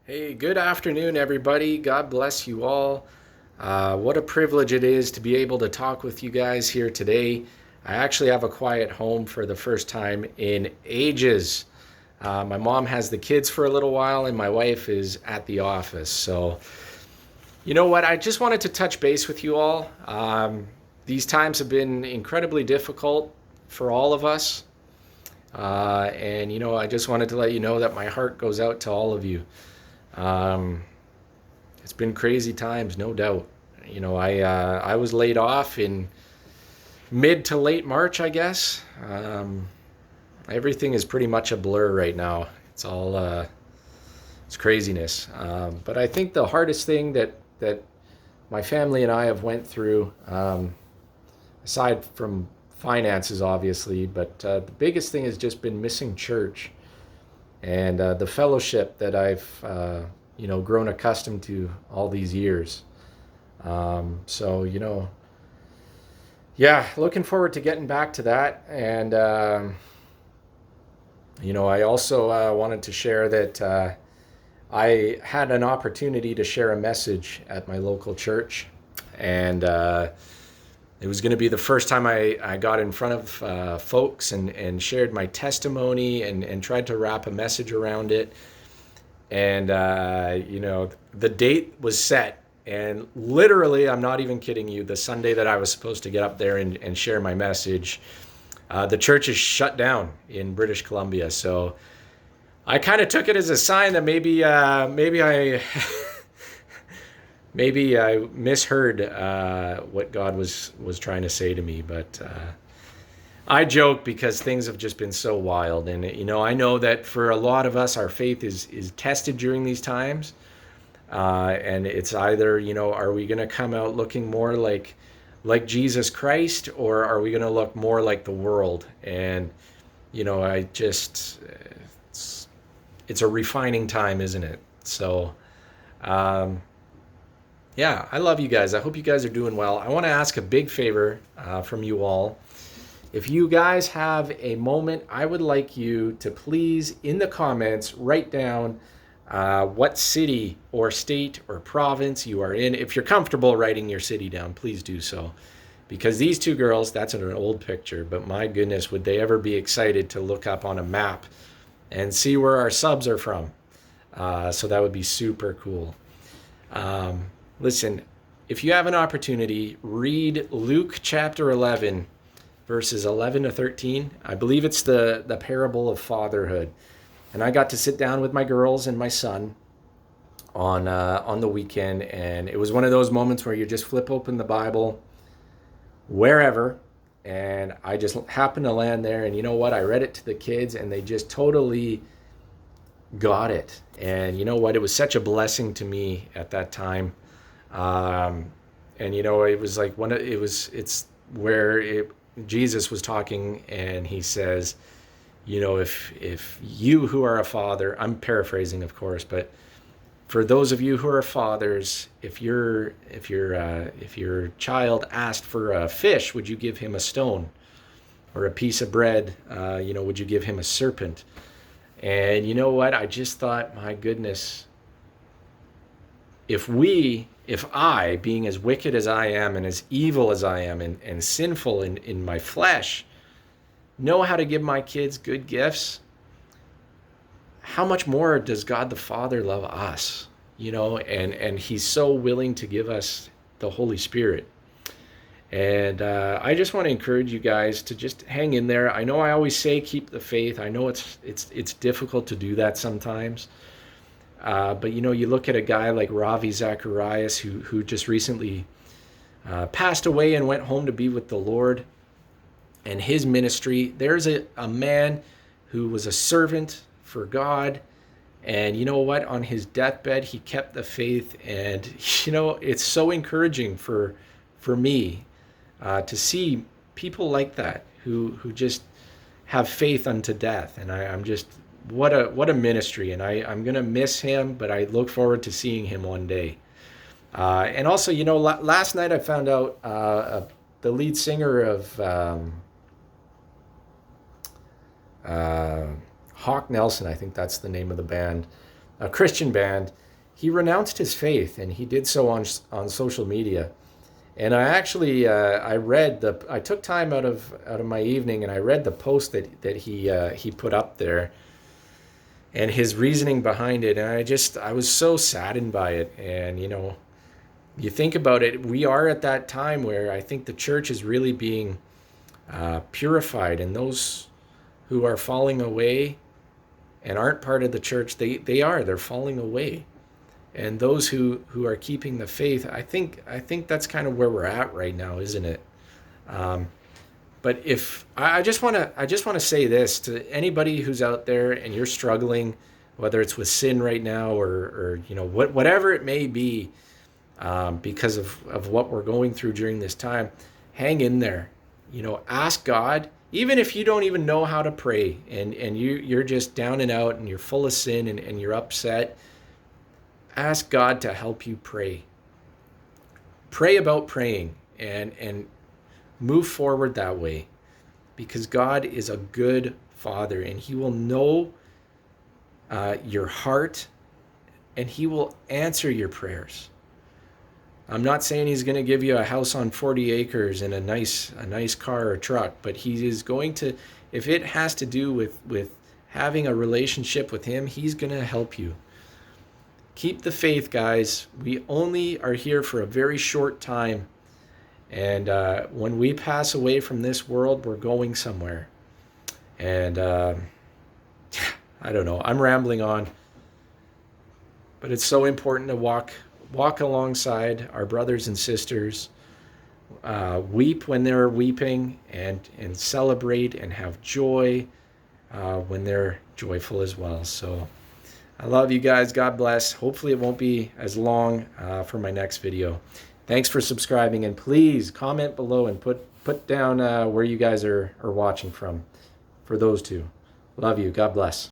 Hey, good afternoon, everybody. God bless you all. What a privilege it is to be able to talk with you guys here today. I actually have a quiet home for the first time in ages. My mom has the kids for a little while, and my wife is at the office. So, you know what? I just wanted to touch base with you all. These times have been incredibly difficult for all of us. I just wanted to let you know that my heart goes out to all of you. Um, it's been crazy times, no doubt. I was laid off in mid to late March, I guess. Everything is pretty much a blur right now. It's all it's craziness. But I think the hardest thing that my family and I have went through, aside from finances, obviously, but the biggest thing has just been missing church and the fellowship that I've grown accustomed to all these years. Yeah, looking forward to getting back to that. And I also wanted to share that I had an opportunity to share a message at my local church, and it was going to be the first time I got in front of folks and shared my testimony and tried to wrap a message around it. And the date was set, and literally, I'm not even kidding you, the Sunday that I was supposed to get up there and share my message, the church is shut down in British Columbia. So I kind of took it as a sign that maybe I maybe I misheard what God was trying to say to me. But I joke because things have just been so wild, and I know that for a lot of us, our faith is tested during these times, and it's either are we going to come out looking more like Jesus Christ, or are we going to look more like the world? And I just it's a refining time, isn't it? So. Um, yeah, I love you guys. I hope you guys are doing well. I want to ask a big favor from you all. If you guys have a moment, I would like you to please, in the comments, write down what city or state or province you are in. If you're comfortable writing your city down, please do so. Because these two girls, that's an old picture, but my goodness, would they ever be excited to look up on a map and see where our subs are from? So that would be super cool. Listen, if you have an opportunity, read Luke chapter 11, verses 11 to 13. I believe it's the parable of fatherhood. And I got to sit down with my girls and my son on the weekend, and it was one of those moments where you just flip open the Bible wherever, and I just happened to land there. And you know what? I read it to the kids, and they just totally got it. And you know what? It was such a blessing to me at that time. And it was like it's where Jesus was talking, and he says, if you who are a father, I'm paraphrasing, of course, but for those of you who are fathers, if your child asked for a fish, would you give him a stone? Or a piece of bread, would you give him a serpent? And you know what? I just thought, my goodness, if I, being as wicked as I am and as evil as I am and sinful in my flesh, know how to give my kids good gifts, how much more does God the Father love us? And he's so willing to give us the Holy Spirit. And I just want to encourage you guys to just hang in there. I know I always say keep the faith. I know it's difficult to do that sometimes. But you look at a guy like Ravi Zacharias, who just recently passed away and went home to be with the Lord, and his ministry. There's a man who was a servant for God, and you know what? On his deathbed, he kept the faith, and it's so encouraging for me to see people like that who just have faith unto death. And I'm just what a ministry, and I'm gonna miss him, but I look forward to seeing him one day. And also, last night I found out the lead singer of Hawk Nelson, I think that's the name of the band. a Christian band, he renounced his faith, and he did so on social media. And I actually I took time out of my evening, and I read the post that he put up there, and his reasoning behind it. And I was so saddened by it. And you think about it, we are at that time where I think the church is really being purified, and those who are falling away and aren't part of the church, they're falling away. And those who are keeping the faith, I think that's kind of where we're at right now, isn't it? But if I just want to say this to anybody who's out there and you're struggling, whether it's with sin right now or whatever it may be, because of what we're going through during this time, hang in there. Ask God, even if you don't even know how to pray, and you're just down and out and you're full of sin and you're upset. Ask God to help you pray. Pray about praying and move forward that way, because God is a good Father, and He will know your heart, and He will answer your prayers. I'm not saying He's going to give you a house on 40 acres and a nice car or truck, but He is going to, if it has to do with having a relationship with Him, He's going to help you. Keep the faith, guys. We only are here for a very short time. And when we pass away from this world, we're going somewhere. And I don't know. I'm rambling on. But it's so important to walk alongside our brothers and sisters. Weep when they're weeping, and celebrate and have joy when they're joyful as well. So I love you guys. God bless. Hopefully it won't be as long for my next video. Thanks for subscribing, and please comment below and put down where you guys are watching from for those two. Love you. God bless.